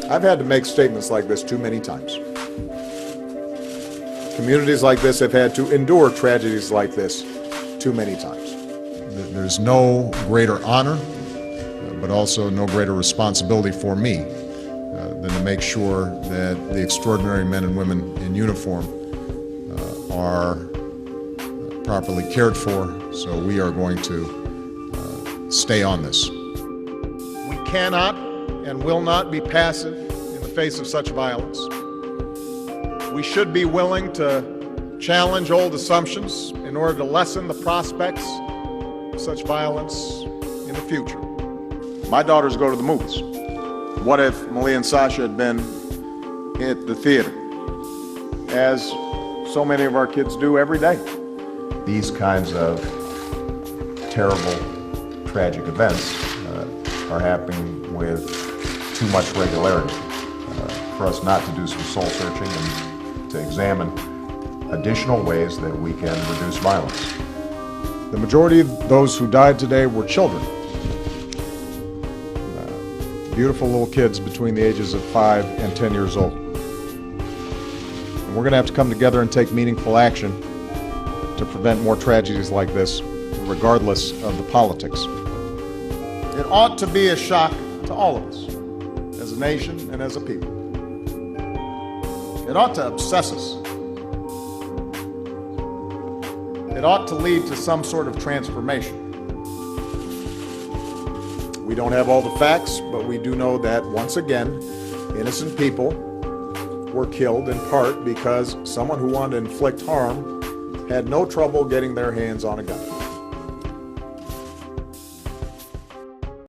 I've had to make statements like this too many times. Communities like this have had to endure tragedies like this too many times. There's no greater honor, but also no greater responsibility for me than to make sure that the extraordinary men and women in uniform are properly cared for, so we are going to stay on this. We cannot and will not be passive in the face of such violence. We should be willing to challenge old assumptions in order to lessen the prospects of such violence in the future. My daughters go to the movies. What if Malia and Sasha had been at the theater, as so many of our kids do every day? These kinds of terrible, tragic events are happening with too much regularity for us not to do some soul searching and to examine additional ways that we can reduce violence. The majority of those who died today were children. Beautiful little kids between the ages of 5 and 10 years old. And we're going to have to come together and take meaningful action to prevent more tragedies like this, regardless of the politics. It ought to be a shock to all of us, as a nation and as a people. It ought to obsess us. It ought to lead to some sort of transformation. We don't have all the facts, but we do know that, once again, innocent people were killed in part because someone who wanted to inflict harm had no trouble getting their hands on a gun.